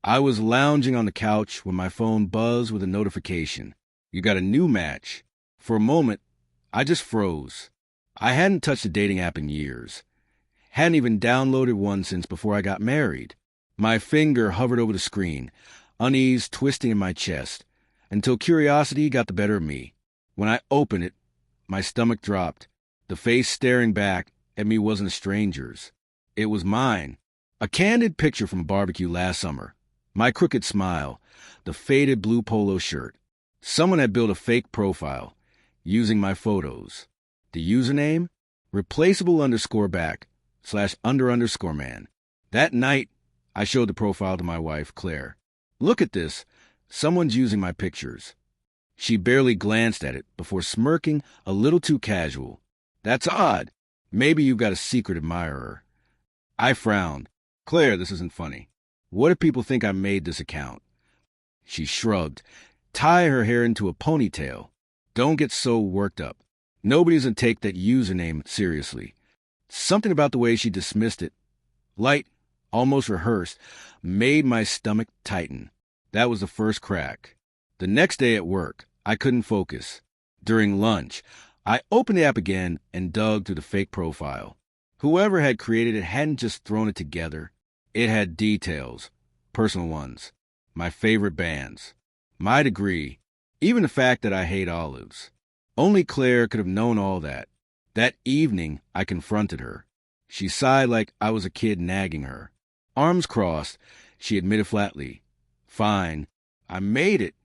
I was lounging on the couch when my phone buzzed with a notification. You got a new match. For a moment, I just froze. I hadn't touched a dating app in years. Hadn't even downloaded one since before I got married. My finger hovered over the screen, unease twisting in my chest, until curiosity got the better of me. When I opened it, my stomach dropped. The face staring back at me wasn't a stranger's. It was mine. A candid picture from a barbecue last summer. My crooked smile, the faded blue polo shirt. Someone had built a fake profile, using my photos. The username? Replaceable_back/under_man. That night, I showed the profile to my wife, Claire. Look at this. Someone's using my pictures. She barely glanced at it before smirking a little too casual. That's odd. Maybe you've got a secret admirer. I frowned. Claire, this isn't funny. What if people think I made this account? She shrugged. Tie her hair into a ponytail. Don't get so worked up. Nobody's gonna take that username seriously. Something about the way she dismissed it, light, almost rehearsed, made my stomach tighten. That was the first crack. The next day at work, I couldn't focus. During lunch, I opened the app again and dug through the fake profile. Whoever had created it hadn't just thrown it together. It had details, personal ones, my favorite bands, my degree, even the fact that I hate olives. Only Claire could have known all that. That evening, I confronted her. She sighed like I was a kid nagging her. Arms crossed, she admitted flatly. Fine, I made it.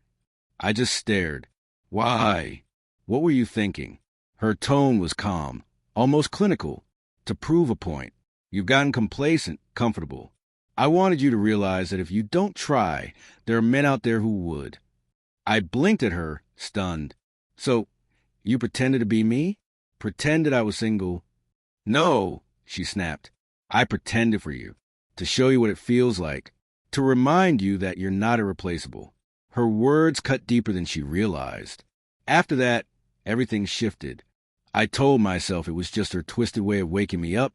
I just stared. Why? What were you thinking? Her tone was calm, almost clinical. To prove a point. You've gotten complacent, comfortable. I wanted you to realize that if you don't try, there are men out there who would. I blinked at her, stunned. So, you pretended to be me? Pretended I was single? No, she snapped. I pretended for you. To show you what it feels like. To remind you that you're not irreplaceable. Her words cut deeper than she realized. After that, everything shifted. I told myself it was just her twisted way of waking me up,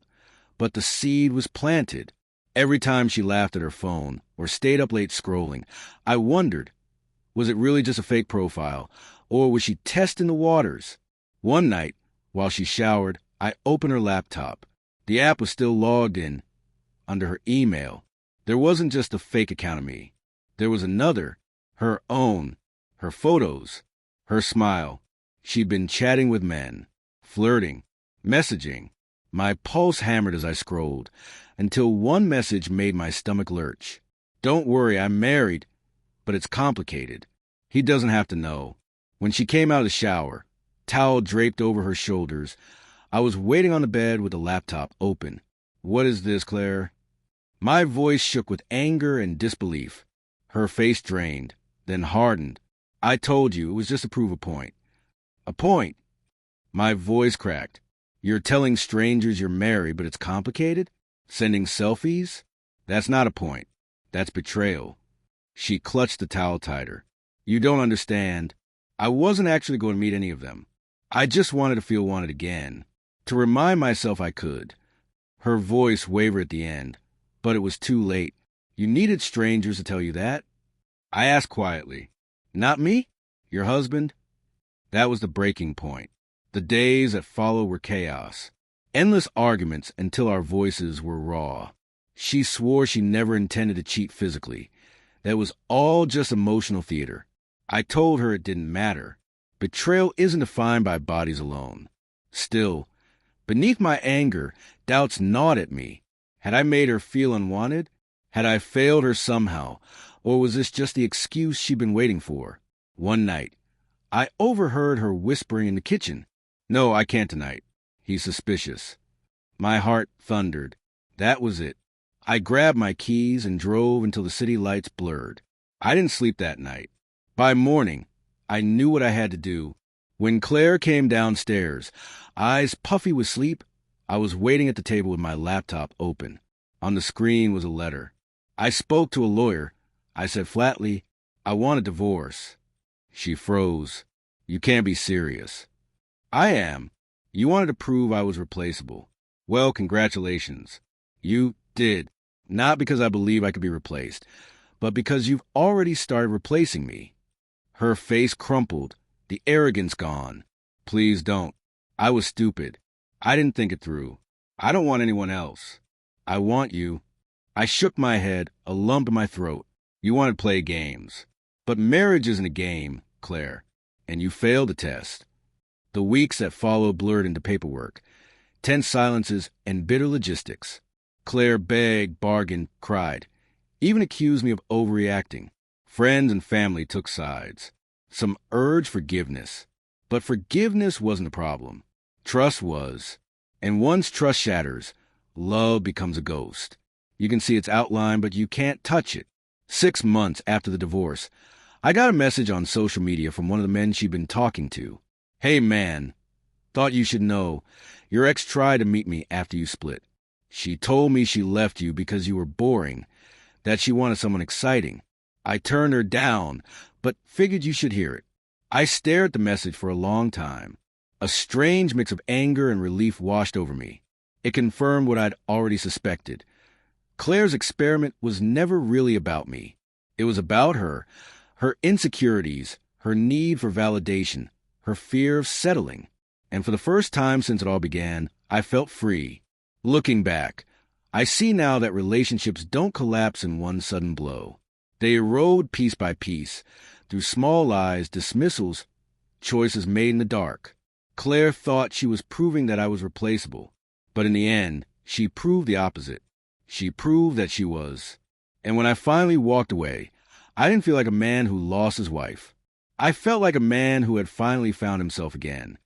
but the seed was planted. Every time she laughed at her phone or stayed up late scrolling, I wondered, was it really just a fake profile, or was she testing the waters? One night, while she showered, I opened her laptop. The app was still logged in under her email. There wasn't just a fake account of me. There was another, her own, her photos, her smile. She'd been chatting with men, flirting, messaging. My pulse hammered as I scrolled, until one message made my stomach lurch. Don't worry, I'm married, but it's complicated. He doesn't have to know. When she came out of the shower, towel draped over her shoulders, I was waiting on the bed with the laptop open. What is this, Claire? My voice shook with anger and disbelief. Her face drained, then hardened. I told you, it was just to prove a point. A point? My voice cracked. You're telling strangers you're married, but it's complicated? Sending selfies? That's not a point. That's betrayal. She clutched the towel tighter. You don't understand. I wasn't actually going to meet any of them. I just wanted to feel wanted again. To remind myself I could. Her voice wavered at the end, but it was too late. You needed strangers to tell you that? I asked quietly. Not me? Your husband? That was the breaking point. The days that followed were chaos. Endless arguments until our voices were raw. She swore she never intended to cheat physically. That was all just emotional theater. I told her it didn't matter. Betrayal isn't defined by bodies alone. Still, beneath my anger, doubts gnawed at me. Had I made her feel unwanted? Had I failed her somehow? Or was this just the excuse she'd been waiting for? One night, I overheard her whispering in the kitchen. No, I can't tonight. He's suspicious. My heart thundered. That was it. I grabbed my keys and drove until the city lights blurred. I didn't sleep that night. By morning, I knew what I had to do. When Claire came downstairs, eyes puffy with sleep, I was waiting at the table with my laptop open. On the screen was a letter. I spoke to a lawyer. I said flatly, I want a divorce. She froze. You can't be serious. I am. You wanted to prove I was replaceable. Well, congratulations. You did. Not because I believe I could be replaced, but because you've already started replacing me." Her face crumpled, the arrogance gone. "Please don't. I was stupid. I didn't think it through. I don't want anyone else. I want you." I shook my head, a lump in my throat. "You want to play games. But marriage isn't a game, Claire, and you failed the test." The weeks that followed blurred into paperwork, tense silences, and bitter logistics. Claire begged, bargained, cried, even accused me of overreacting. Friends and family took sides. Some urged forgiveness. But forgiveness wasn't the problem. Trust was. And once trust shatters, love becomes a ghost. You can see its outline, but you can't touch it. 6 months after the divorce, I got a message on social media from one of the men she'd been talking to. "Hey man, thought you should know. Your ex tried to meet me after you split. She told me she left you because you were boring, that she wanted someone exciting. I turned her down, but figured you should hear it." I stared at the message for a long time. A strange mix of anger and relief washed over me. It confirmed what I'd already suspected. Claire's experiment was never really about me. It was about her insecurities, her need for validation, her fear of settling. And for the first time since it all began, I felt free. Looking back, I see now that relationships don't collapse in one sudden blow. They erode piece by piece, through small lies, dismissals, choices made in the dark. Claire thought she was proving that I was replaceable, but in the end, she proved the opposite. She proved that she was. And when I finally walked away, I didn't feel like a man who lost his wife. I felt like a man who had finally found himself again.